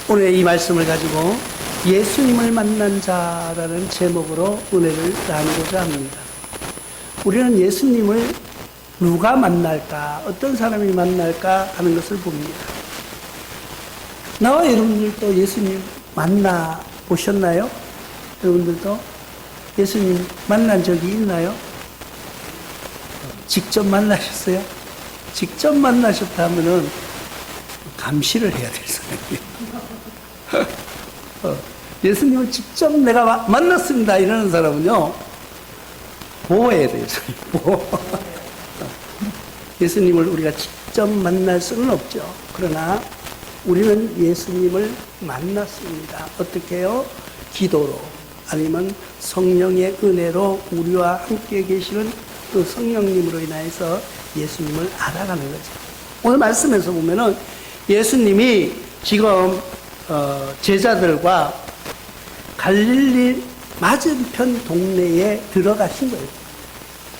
오늘 이 말씀을 가지고 예수님을 만난 자라는 제목으로 은혜를 나누고자 합니다. 우리는 예수님을 누가 만날까, 어떤 사람이 만날까 하는 것을 봅니다. 나와 여러분들도 예수님 만나 보셨나요? 여러분들도 예수님 만난 적이 있나요? 직접 만나셨어요? 직접 만나셨다면은 감시를 해야 될 사람이에요. 예수님을 직접 내가 만났습니다 이러는 사람은요, 보호해야 돼요. 예수님을 우리가 직접 만날 수는 없죠. 그러나 우리는 예수님을 만났습니다. 어떻게 해요? 기도로, 아니면 성령의 은혜로 우리와 함께 계시는 그 성령님으로 인해서 예수님을 알아가는 거죠. 오늘 말씀에서 보면은 예수님이 지금 제자들과 갈릴리 맞은편 동네에 들어가신 거예요.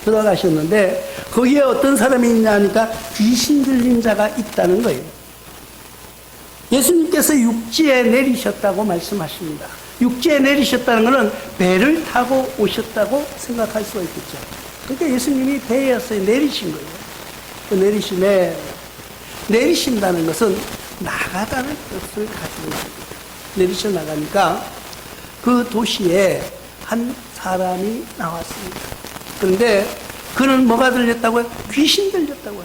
들어가셨는데 거기에 어떤 사람이 있냐 하니까 귀신 들린 자가 있다는 거예요. 예수님께서 육지에 내리셨다고 말씀하십니다. 육지에 내리셨다는 것은 배를 타고 오셨다고 생각할 수가 있겠죠. 그러니까 예수님이 배에서 내리신 거예요. 그 내리신다는 것은 나가다는 뜻을 가지고 있습니다. 내리셔 나가니까 그 도시에 한 사람이 나왔습니다. 그런데 그는 뭐가 들렸다고요? 귀신 들렸다고요.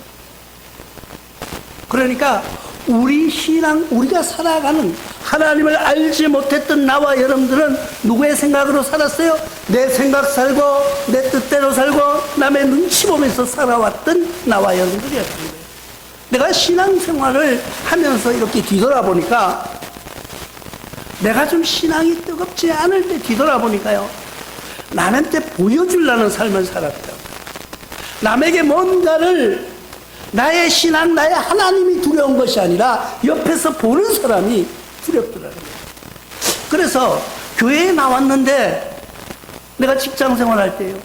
그러니까 우리 신앙, 우리가 살아가는 하나님을 알지 못했던 나와 여러분들은 누구의 생각으로 살았어요? 내 생각 살고 내 뜻대로 살고 남의 눈치 보면서 살아왔던 나와 여러분들이었던 거예요. 내가 신앙생활을 하면서 이렇게 뒤돌아보니까 내가 좀 신앙이 뜨겁지 않을 때 뒤돌아보니까요, 남한테 보여주려는 삶을 살았더라고요. 남에게 뭔가를, 나의 신앙, 나의 하나님이 두려운 것이 아니라 옆에서 보는 사람이 두렵더라고요. 그래서 교회에 나왔는데, 내가 직장생활 할 때요,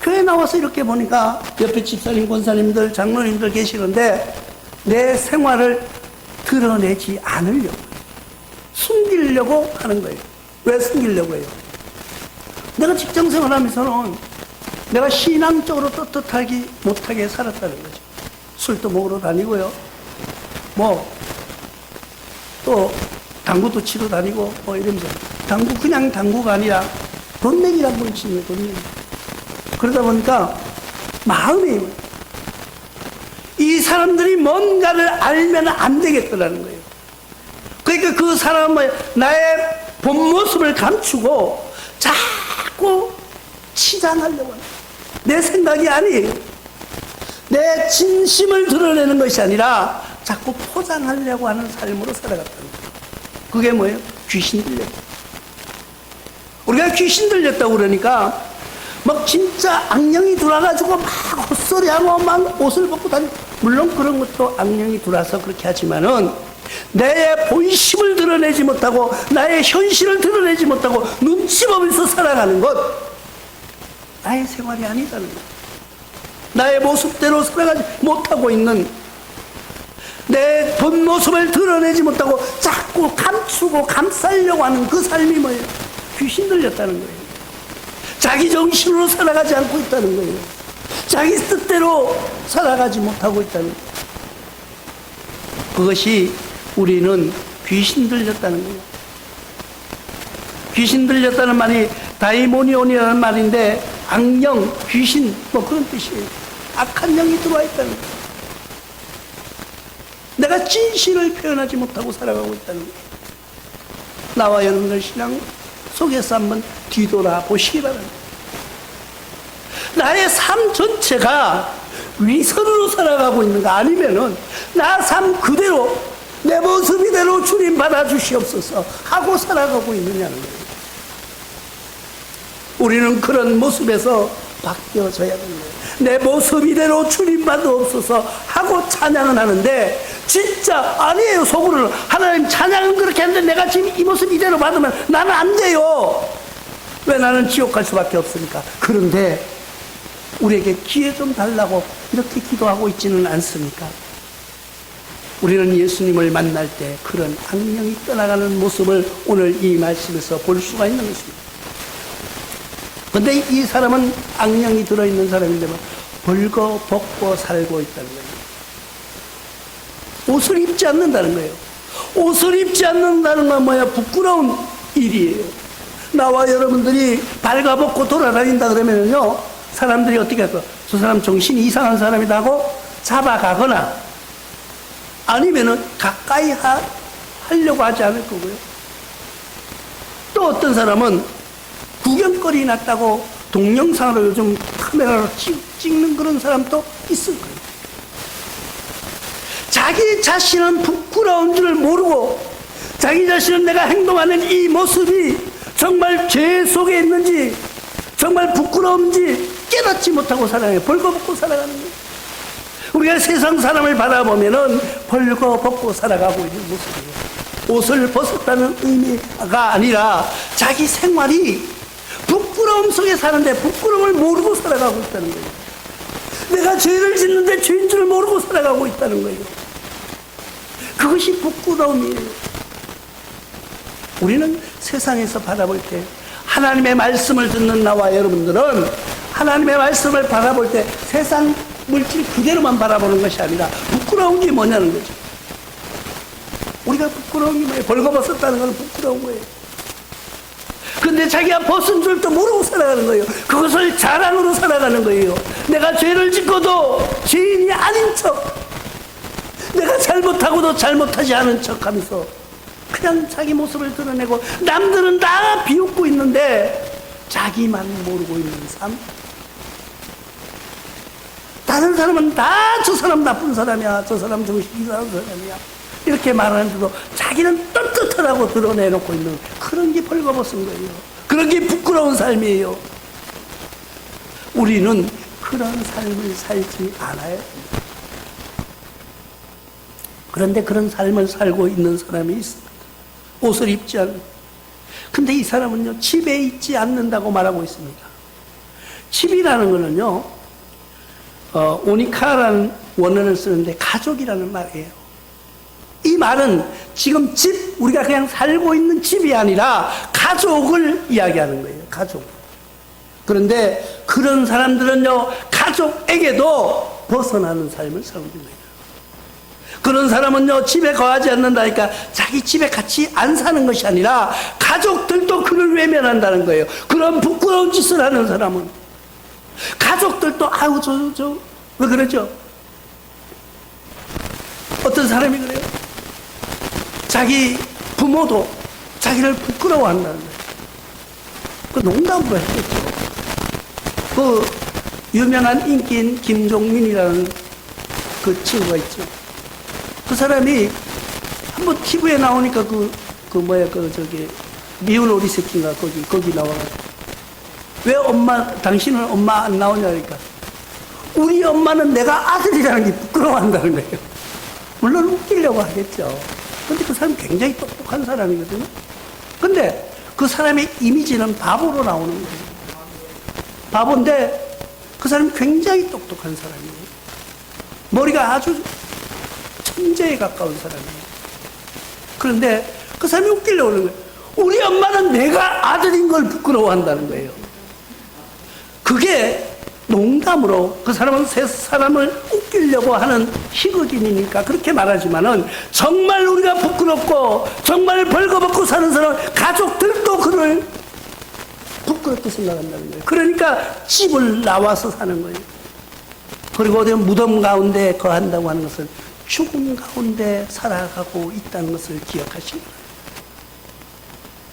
교회에 나와서 이렇게 보니까 옆에 집사님, 권사님들, 장로님들 계시는데 내 생활을 드러내지 않으려고, 숨기려고 하는 거예요. 왜 숨기려고 해요? 내가 직장생활 하면서는 내가 신앙적으로 떳떳하게 못하게 살았다는 거죠. 술도 먹으러 다니고요, 또 당구도 치러 다니고 이러면서, 당구 그냥 당구가 아니라 돈 내기라고 부르시는 거예요. 돈 내기. 그러다 보니까 마음이, 이 사람들이 뭔가를 알면 안 되겠더라는 거예요. 그러니까 그 사람은 나의 본 모습을 감추고 자꾸 치장하려고 하는, 내 생각이 아니에요. 내 진심을 드러내는 것이 아니라 자꾸 포장하려고 하는 삶으로 살아갔다는 거예요. 그게 뭐예요? 귀신 들렸다. 우리가 귀신 들렸다고 그러니까 막 진짜 악령이 들어와가지고 막 헛소리하고 막 옷을 벗고 다니고, 물론 그런 것도 악령이 들어와서 그렇게 하지만은 내 본심을 드러내지 못하고 나의 현실을 드러내지 못하고 눈치 보면서 살아가는 것, 나의 생활이 아니다는 것. 나의 모습대로 살아가지 못하고 있는, 내 본 모습을 드러내지 못하고 자꾸 감추고 감싸려고 하는 그 삶이 뭐예요? 귀신 들렸다는 거예요. 자기 정신으로 살아가지 않고 있다는 거예요. 자기 뜻대로 살아가지 못하고 있다는 거예요. 그것이 우리는 귀신 들렸다는 거예요. 귀신 들렸다는 말이 다이모니온이라는 말인데, 악령, 귀신 그런 뜻이에요. 악한 영이 들어와 있다는 거예요. 내가 진실을 표현하지 못하고 살아가고 있다는 거예요. 나와 여러분들 신앙 속에서 한번 뒤돌아보시기 바랍니다. 나의 삶 전체가 위선으로 살아가고 있는가, 아니면은 나 삶 그대로 내 모습 이대로 주님 받아주시옵소서 하고 살아가고 있느냐는 거예요. 우리는 그런 모습에서 바뀌어져야 됩니다. 내 모습 이대로 주님 받아옵소서 하고 찬양은 하는데, 진짜 아니에요. 속으로는 하나님 찬양은 그렇게 하는데 내가 지금 이 모습 이대로 받으면 나는 안 돼요. 왜? 나는 지옥 갈 수밖에 없으니까. 그런데 우리에게 기회 좀 달라고 이렇게 기도하고 있지는 않습니까? 우리는 예수님을 만날 때 그런 악령이 떠나가는 모습을 오늘 이 말씀에서 볼 수가 있는 것입니다. 그런데 이 사람은 악령이 들어있는 사람인데 벌거벗고 살고 있다는 거예요. 옷을 입지 않는다는 거예요. 옷을 입지 않는다는 건 뭐야? 부끄러운 일이에요. 나와 여러분들이 발가벗고 돌아다닌다 그러면요, 사람들이 어떻게 할까? 저 사람 정신이 이상한 사람이다 하고 잡아가거나 아니면은 가까이 하려고 하지 않을 거고요. 또 어떤 사람은 구경거리 났다고 동영상으로 요즘 카메라로 찍는 그런 사람도 있을 거예요. 자기 자신은 부끄러운 줄 모르고 자기 자신은 내가 행동하는 이 모습이 정말 죄 속에 있는지 정말 부끄러운지 깨닫지 못하고 살아가요. 벌거벗고 살아가는 거예요. 우리가 세상 사람을 바라보면은 벌거벗고 살아가고 있는 모습이에요. 옷을 벗었다는 의미가 아니라 자기 생활이 부끄러움 속에 사는데 부끄러움을 모르고 살아가고 있다는 거예요. 내가 죄를 짓는데 죄인 줄 모르고 살아가고 있다는 거예요. 그것이 부끄러움이에요. 우리는 세상에서 바라볼 때 하나님의 말씀을 듣는 나와 여러분들은 하나님의 말씀을 바라볼 때 세상 물질 그대로만 바라보는 것이 아니라 부끄러운 게 뭐냐는 거죠. 우리가 부끄러운 게 뭐예요? 벌거벗었다는 건 부끄러운 거예요. 근데 자기가 벗은 줄도 모르고 살아가는 거예요. 그것을 자랑으로 살아가는 거예요. 내가 죄를 짓고도 죄인이 아닌 척, 내가 잘못하고도 잘못하지 않은 척 하면서 그냥 자기 모습을 드러내고 남들은 다 비웃고 있는데 자기만 모르고 있는 삶. 다른 사람은 다 저 사람 나쁜 사람이야, 저 사람 정신이 이상한 사람이야 이렇게 말하는데도 자기는 떳떳하다고 드러내놓고 있는 그런 게 벌거벗은 거예요. 그런 게 부끄러운 삶이에요. 우리는 그런 삶을 살지 않아요. 그런데 그런 삶을 살고 있는 사람이 있습니다. 옷을 입지 않는. 근데 이 사람은요, 집에 있지 않는다고 말하고 있습니다. 집이라는 거는요, 오니카라는 원어를 쓰는데 가족이라는 말이에요. 이 말은 지금 집, 우리가 그냥 살고 있는 집이 아니라 가족을 이야기하는 거예요. 가족. 그런데 그런 사람들은요, 가족에게도 벗어나는 삶을 살고 있는 거예요. 그런 사람은요, 집에 거하지 않는다니까 자기 집에 같이 안 사는 것이 아니라 가족들도 그를 외면한다는 거예요. 그런 부끄러운 짓을 하는 사람은 가족들도 아유 왜 그러죠? 어떤 사람이 그래요? 자기 부모도 자기를 부끄러워한다는 거예요. 그 농담으로 했겠죠. 그 유명한 인기인 김종민이라는 그 친구가 있죠. 그 사람이 한번 TV에 나오니까 미운 오리 새끼인가 거기 나와가지고 왜 당신은 엄마 안 나오냐 그러니까 우리 엄마는 내가 아들이라는 게 부끄러워한다는 거예요. 물론 웃기려고 하겠죠. 근데 그 사람이 굉장히 똑똑한 사람이거든요. 근데 그 사람의 이미지는 바보로 나오는 거예요. 바보인데 그 사람이 굉장히 똑똑한 사람이에요. 머리가 아주 천재에 가까운 사람이에요. 그런데 그 사람이 웃기려고 하는 거예요. 우리 엄마는 내가 아들인 걸 부끄러워한다는 거예요. 그게 농담으로 그 사람은 세 사람을 웃기려고 하는 희극인이니까 그렇게 말하지만은 정말 우리가 부끄럽고 정말 벌거벗고 사는 사람 가족들도 그를 부끄럽게 생각한다는 거예요. 그러니까 집을 나와서 사는 거예요. 그리고 어디 무덤 가운데 거한다고 하는 것은 죽음 가운데 살아가고 있다는 것을 기억하시기 바랍니다.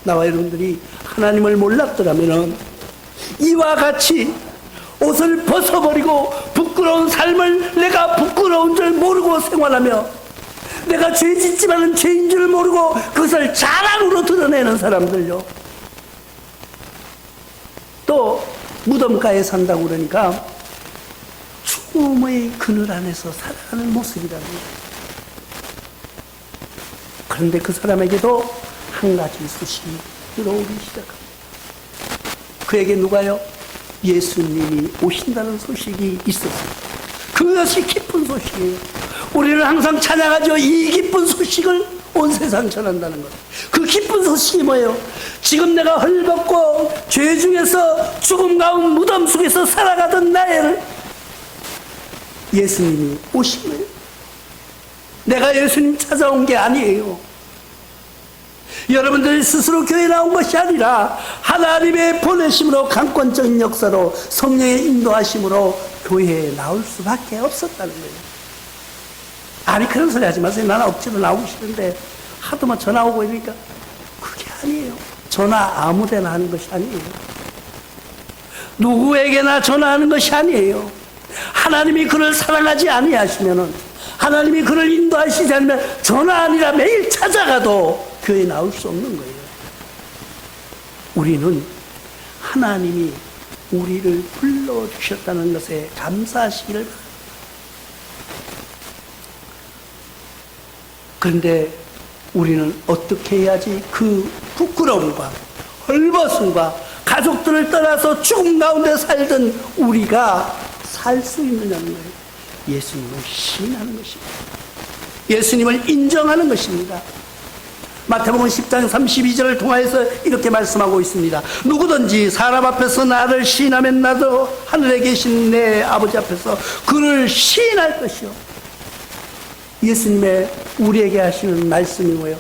나와 여러분들이 하나님을 몰랐더라면 이와 같이 옷을 벗어버리고 부끄러운 삶을 내가 부끄러운 줄 모르고 생활하며 내가 죄 짓지만은 죄인 줄 모르고 그것을 자랑으로 드러내는 사람들요. 또 무덤가에 산다고 그러니까 죽음의 그늘 안에서 살아가는 모습이라는 거예요. 그런데 그 사람에게도 한 가지 소식이 들어오기 시작합니다. 그에게 누가요? 예수님이 오신다는 소식이 있었어요. 그것이 기쁜 소식이에요. 우리는 항상 찬양하죠. 이 기쁜 소식을 온 세상 전한다는 것. 그 기쁜 소식이 뭐예요? 지금 내가 헐벗고 죄 중에서 죽음 가운 무덤 속에서 살아가던 나를 예수님이 오신 거예요. 내가 예수님 찾아온 게 아니에요. 여러분들이 스스로 교회에 나온 것이 아니라 하나님의 보내심으로, 강권적인 역사로, 성령의 인도하심으로 교회에 나올 수밖에 없었다는 거예요. 아니, 그런 소리 하지 마세요. 나는 억지로 나오고 싶은데 하도만 전화 오고 이러니까. 그게 아니에요. 전화 아무 데나 하는 것이 아니에요. 누구에게나 전화하는 것이 아니에요. 하나님이 그를 사랑하지 아니하시면은, 하나님이 그를 인도하시지 않으면 전화 아니라 매일 찾아가도 교회에 나올 수 없는 거예요. 우리는 하나님이 우리를 불러주셨다는 것에 감사하시기를 바랍니다. 그런데 우리는 어떻게 해야지 그 부끄러움과 헐벗음과 가족들을 떠나서 죽음 가운데 살던 우리가 살 수 있느냐는 거예요. 예수님을 시인하는 것입니다. 예수님을 인정하는 것입니다. 마태복음 10장 32절을 통하여서 이렇게 말씀하고 있습니다. 누구든지 사람 앞에서 나를 시인하면 나도 하늘에 계신 내 아버지 앞에서 그를 시인할 것이요. 예수님의 우리에게 하시는 말씀이 뭐예요?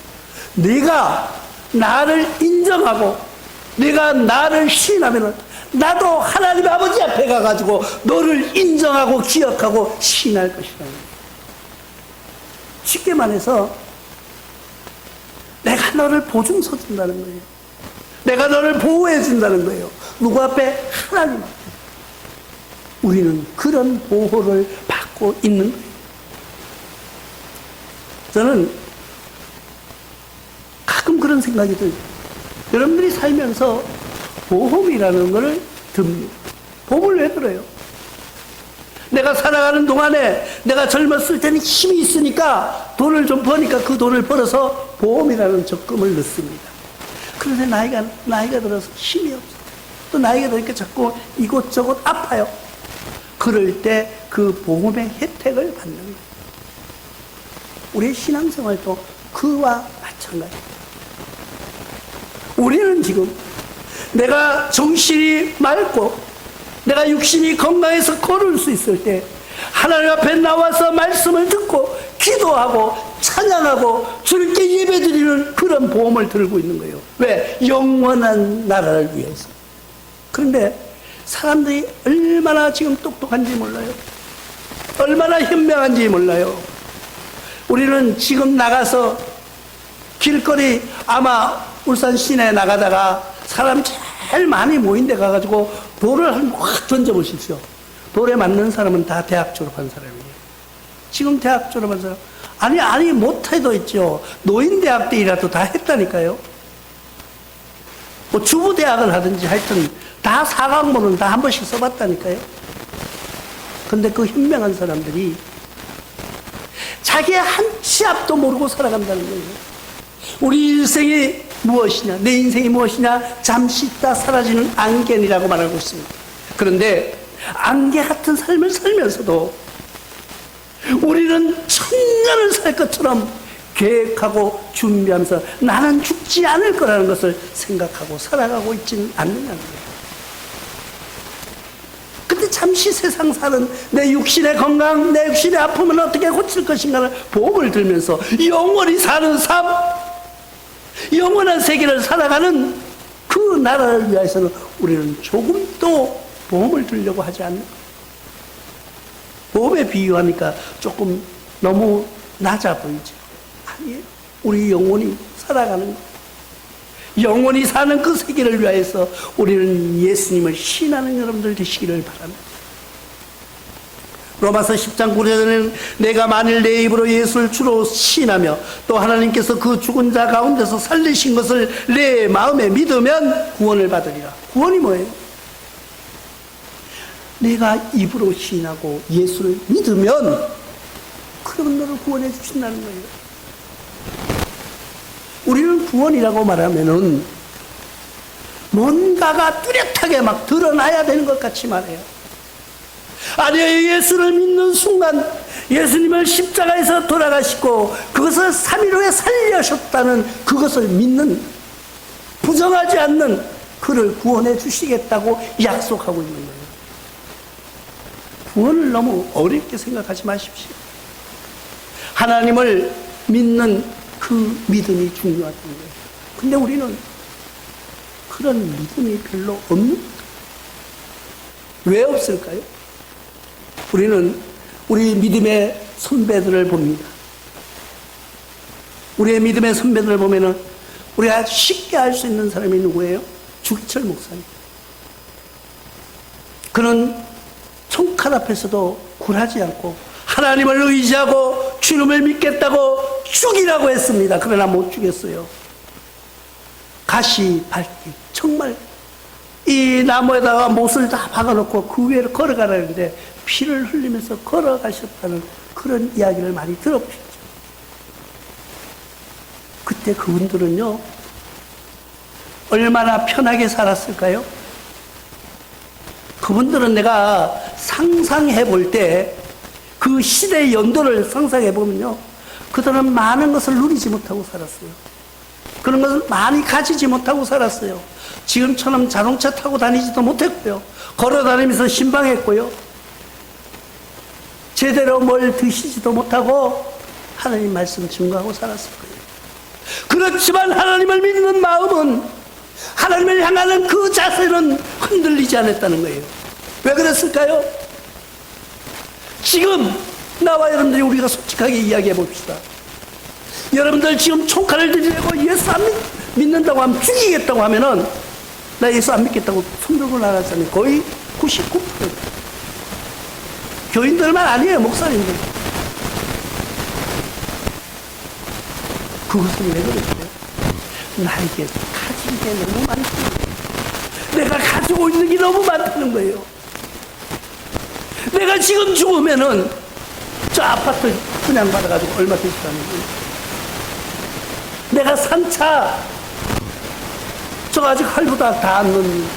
내가 나를 인정하고 내가 나를 시인하면 나도 하나님 아버지 앞에 가가지고 너를 인정하고 기억하고 시인할 것이다. 쉽게 말해서 내가 너를 보증 서준다는 거예요. 내가 너를 보호해 준다는 거예요. 누구 앞에? 하나님 앞에. 우리는 그런 보호를 받고 있는 거예요. 저는 가끔 그런 생각이 들어요. 여러분들이 살면서 보험이라는 것을 듭니다. 보험을 왜 들어요? 내가 살아가는 동안에 내가 젊었을 때는 힘이 있으니까 돈을 좀 버니까 그 돈을 벌어서 보험이라는 적금을 넣습니다. 그런데 나이가 들어서 힘이 없어. 또 나이가 들니까 자꾸 이곳저곳 아파요. 그럴 때 그 보험의 혜택을 받는 거예요. 우리의 신앙생활도 그와 마찬가지입니다. 우리는 지금 내가 정신이 맑고 내가 육신이 건강해서 걸을 수 있을 때 하나님 앞에 나와서 말씀을 듣고 기도하고 찬양하고 주님께 예배드리는 그런 보험을 들고 있는 거예요. 왜? 영원한 나라를 위해서. 그런데 사람들이 얼마나 지금 똑똑한지 몰라요. 얼마나 현명한지 몰라요. 우리는 지금 나가서 길거리 아마 울산 시내에 나가다가 사람 제일 많이 모인 데 가가지고 돌을 확 던져보십시오. 돌에 맞는 사람은 다 대학 졸업한 사람이에요. 지금 대학 졸업한 사람 아니 못해도 있죠. 노인대학 때이라도 다 했다니까요. 뭐 주부대학을 하든지 하여튼 다 4강문은 다 한 번씩 써봤다니까요. 근데 그 현명한 사람들이 자기의 한 치 앞도 모르고 살아간다는 거예요. 우리 인생이 무엇이냐, 내 인생이 무엇이냐, 잠시 있다 사라지는 안개이라고 말하고 있습니다. 그런데 안개 같은 삶을 살면서도 우리는 천년을 살 것처럼 계획하고 준비하면서 나는 죽지 않을 거라는 것을 생각하고 살아가고 있지는 않느냐는 거예요. 근데 잠시 세상 사는 내 육신의 건강, 내 육신의 아픔은 어떻게 고칠 것인가를 보험을 들면서 영원히 사는 삶, 영원한 세계를 살아가는 그 나라를 위해서는 우리는 조금도 보험을 들려고 하지 않는 거예요. 보험에 비유하니까 조금 너무 낮아 보이죠. 아니에요. 우리 영원히 살아가는 거예요. 영원히 사는 그 세계를 위하여서 우리는 예수님을 신하는 여러분들 되시기를 바랍니다. 로마서 10장 9절에는 내가 만일 내 입으로 예수를 주로 신하며 또 하나님께서 그 죽은 자 가운데서 살리신 것을 내 마음에 믿으면 구원을 받으리라. 구원이 뭐예요? 내가 입으로 신하고 예수를 믿으면 그러면 너를 구원해 주신다는 거예요. 우리는 구원이라고 말하면은 뭔가가 뚜렷하게 막 드러나야 되는 것 같이 말해요. 아니에요. 예수를 믿는 순간 예수님을 십자가에서 돌아가시고 그것을 3일 후에 살려셨다는 그것을 믿는, 부정하지 않는 그를 구원해 주시겠다고 약속하고 있는 거예요. 구원을 너무 어렵게 생각하지 마십시오. 하나님을 믿는 그 믿음이 중요하다는 거예요. 근데 우리는 그런 믿음이 별로 없는 거예요. 왜 없을까요? 우리는 우리 믿음의 선배들을 봅니다. 우리의 믿음의 선배들을 보면은 우리가 쉽게 알 수 있는 사람이 누구예요? 주기철 목사님. 그는 총칼 앞에서도 굴하지 않고 하나님을 의지하고 주님을 믿겠다고 죽이라고 했습니다. 그러나 못 죽였어요. 가시 밟기, 정말 이 나무에다가 못을 다 박아놓고 그 위를 걸어가라는데 피를 흘리면서 걸어가셨다는 그런 이야기를 많이 들어보셨죠. 그때 그분들은요, 얼마나 편하게 살았을까요? 그분들은 내가 상상해 볼 때 그 시대의 연도를 상상해 보면요, 그들은 많은 것을 누리지 못하고 살았어요. 그런 것을 많이 가지지 못하고 살았어요. 지금처럼 자동차 타고 다니지도 못했고요. 걸어 다니면서 신방했고요. 제대로 뭘 드시지도 못하고 하나님 말씀 증거하고 살았을 거예요. 그렇지만 하나님을 믿는 마음은, 하나님을 향하는 그 자세는 흔들리지 않았다는 거예요. 왜 그랬을까요? 지금 나와 여러분들이 우리가 솔직하게 이야기해 봅시다. 여러분들 지금 총칼을 들이대고 예수 안 믿는다고 하면, 죽이겠다고 하면은, 나 예수 안 믿겠다고 손 들고 나갔잖아요. 거의 99%. 교인들만 아니에요, 목사님들. 그것은 왜 그랬어요? 나에게 가진 게 너무 많다는 거예요. 내가 가지고 있는 게 너무 많다는 거예요. 내가 지금 죽으면은 저 아파트 분양받아가지고 얼마 되시다는 거예요. 내가 산 차, 저 아직 할부다 다 안 넣는.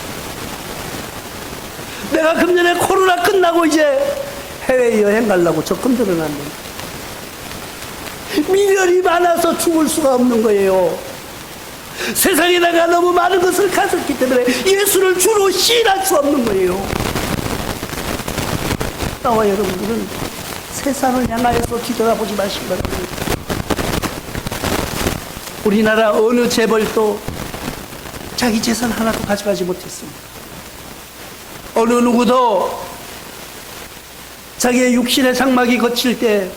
내가 금년에 코로나 끝나고 이제 해외여행 가려고 적금 들어놨는데 미련이 많아서 죽을 수가 없는 거예요. 세상에 내가 너무 많은 것을 가졌기 때문에 예수를 주로 시인할 수 없는 거예요. 나와 여러분들은 세상을 향하여서 뒤돌아보지 마시기 바랍니다. 우리나라 어느 재벌도 자기 재산 하나도 가져가지 못했습니다. 어느 누구도 자기의 육신의 장막이 거칠 때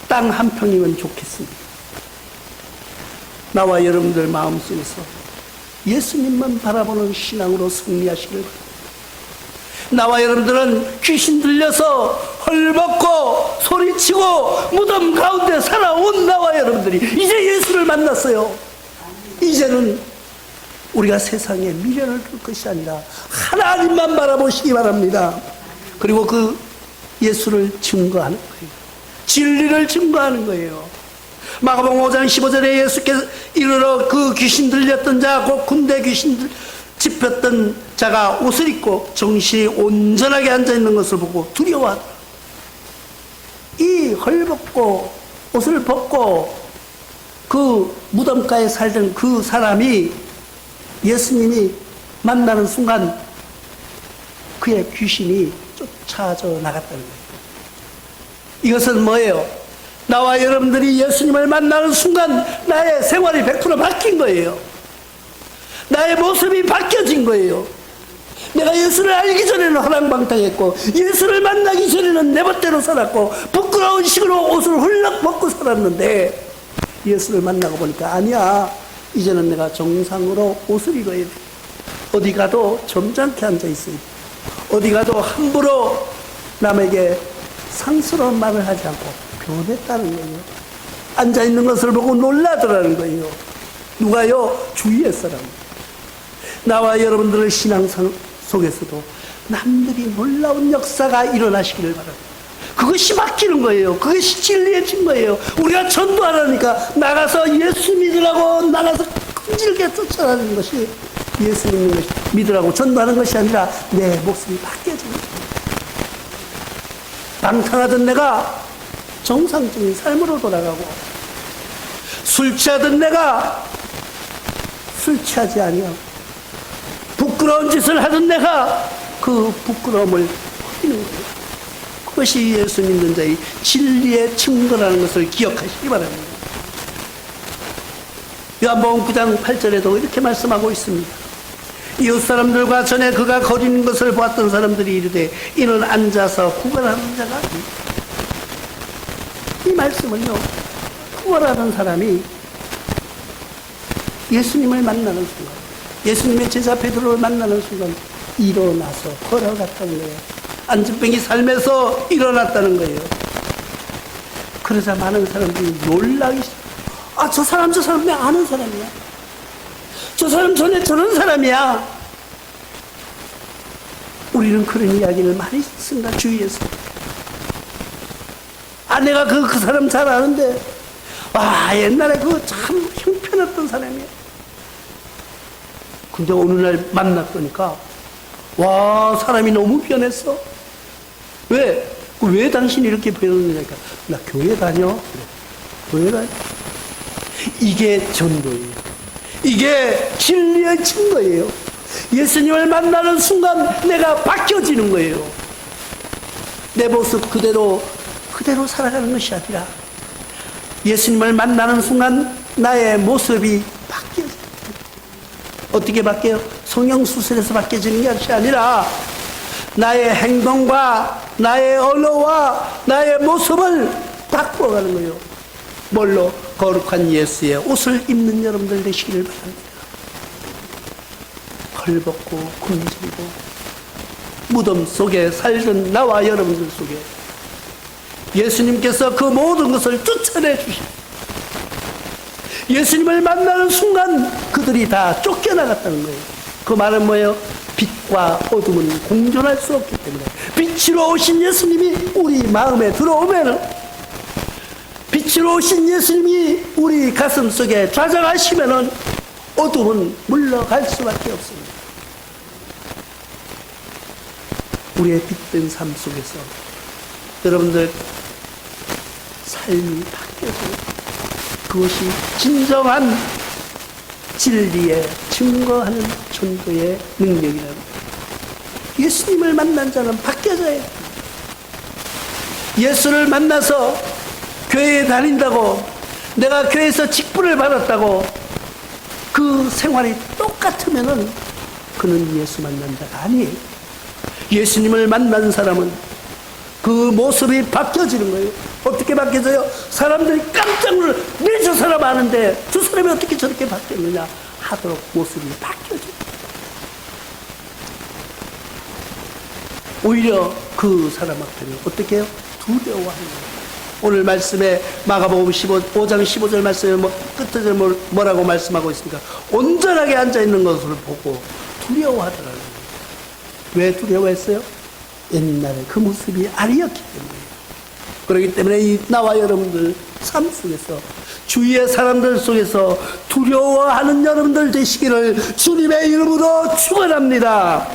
땅 한 평이면 좋겠습니다. 나와 여러분들 마음속에서 예수님만 바라보는 신앙으로 승리하시길 바랍니다. 나와 여러분들은 귀신 들려서 헐벗고 소리치고 무덤 가운데 살아온 나와 여러분들이 이제 예수를 만났어요. 이제는 우리가 세상에 미련을 둘 것이 아니라 하나님만 바라보시기 바랍니다. 그리고 그 예수를 증거하는 거예요. 진리를 증거하는 거예요. 마가복음 5장 15절에 예수께서 이르러 그 귀신 들렸던 자, 곧 군대 귀신 집혔던 자가 옷을 입고 정신이 온전하게 앉아있는 것을 보고 두려워하더라. 이 헐벗고 옷을 벗고 그 무덤가에 살던 그 사람이 예수님이 만나는 순간 그의 귀신이 쫓아져 나갔다는 거예요. 이것은 뭐예요? 나와 여러분들이 예수님을 만나는 순간 나의 생활이 100% 바뀐 거예요. 나의 모습이 바뀌어진 거예요. 내가 예수를 알기 전에는 허랑방탕했고 예수를 만나기 전에는 내 멋대로 살았고 부끄러운 식으로 옷을 훌쩍 벗고 살았는데 예수를 만나고 보니까 아니야, 이제는 내가 정상으로 옷을 입어야 돼. 어디 가도 점잖게 앉아 있어야 돼. 어디 가도 함부로 남에게 상스러운 말을 하지 않고 변했다는 거예요. 앉아있는 것을 보고 놀라더라는 거예요. 누가요? 주위의 사람. 나와 여러분들의 신앙 속에서도 남들이 놀라운 역사가 일어나시기를 바랍니다. 그것이 바뀌는 거예요. 그것이 진리해진 거예요. 우리가 전도하라니까 나가서 예수 믿으라고 나가서 끈질게 쫓아가는 것이 예수 믿는 것이 믿으라고 전도하는 것이 아니라 내 모습이 바뀌어지는 거예요. 방탕하던 내가 정상적인 삶으로 돌아가고, 술 취하던 내가 술 취하지 아니하고, 부끄러운 짓을 하던 내가 그 부끄러움을 버리는 거예요. 그것이 예수 믿는 자의 진리의 증거라는 것을 기억하시기 바랍니다. 요한복음 9장 8절에도 이렇게 말씀하고 있습니다. 이웃 사람들과 전에 그가 거리는 것을 보았던 사람들이 이르되 이는 앉아서 구걸하는 자가 아니라. 이 말씀은요, 구걸하는 사람이 예수님을 만나는 순간, 예수님의 제자 베드로를 만나는 순간 일어나서 걸어갔다는 거예요. 안진뱅이 삶에서 일어났다는 거예요. 그러자 많은 사람들이 놀라기 시작해요. 아, 저 사람 내가 아는 사람이야. 저 사람 전에 저런 사람이야. 우리는 그런 이야기를 많이 듣습니다, 주위에서. 아, 내가 그 사람 잘 아는데, 와, 옛날에 그거 참 형편없던 사람이야. 근데 어느 날 만났더니까, 와, 사람이 너무 변했어. 왜 당신이 이렇게 변했느냐니까, 나 교회 다녀. 그래. 교회 다녀. 이게 전도예요. 이게 진리의 증거예요. 예수님을 만나는 순간 내가 바뀌어지는 거예요. 내 모습 그대로 살아가는 것이 아니라 예수님을 만나는 순간 나의 모습이 바뀌어져요. 어떻게 바뀌어요? 성형수술에서 바뀌어지는 것이 아니라 나의 행동과 나의 언어와 나의 모습을 바꾸어가는 거예요. 뭘로? 거룩한 예수의 옷을 입는 여러분들 되시기를 바랍니다. 헐벗고 굶주리고 무덤 속에 살던 나와 여러분들 속에 예수님께서 그 모든 것을 쫓아내 주시고, 예수님을 만나는 순간 그들이 다 쫓겨나갔다는 거예요. 그 말은 뭐예요? 빛과 어둠은 공존할 수 없기 때문에 빛으로 오신 예수님이 우리 마음에 들어오면은, 빛으로 오신 예수님이 우리 가슴 속에 좌정하시면은 어둠은 물러갈 수밖에 없습니다. 우리의 빛된 삶 속에서 여러분들 삶이 바뀌어져요. 그것이 진정한 진리에 증거하는 전도의 능력이라고. 예수님을 만난 자는 바뀌어져요. 예수를 만나서 교회에 다닌다고, 내가 교회에서 직분을 받았다고 그 생활이 똑같으면은 그는 예수 만난 자가 아니에요. 예수님을 만난 사람은 그 모습이 바뀌어지는 거예요. 어떻게 바뀌어져요? 사람들이 깜짝 놀라, 내 저 사람 아는데 저 사람이 어떻게 저렇게 바뀌었느냐 하도록 모습이 바뀌어져요. 오히려 그 사람 앞에는 어떻게 해요? 두려워하는 거예요. 오늘 말씀에 마가복음 5장 15절 말씀에 끝에 뭐라고 말씀하고 있습니까? 온전하게 앉아있는 것을 보고 두려워하더라는 거예요. 왜 두려워했어요? 옛날에 그 모습이 아니었기 때문에. 그렇기 때문에 이 나와 여러분들 삶 속에서, 주위의 사람들 속에서 두려워하는 여러분들 되시기를 주님의 이름으로 축원합니다.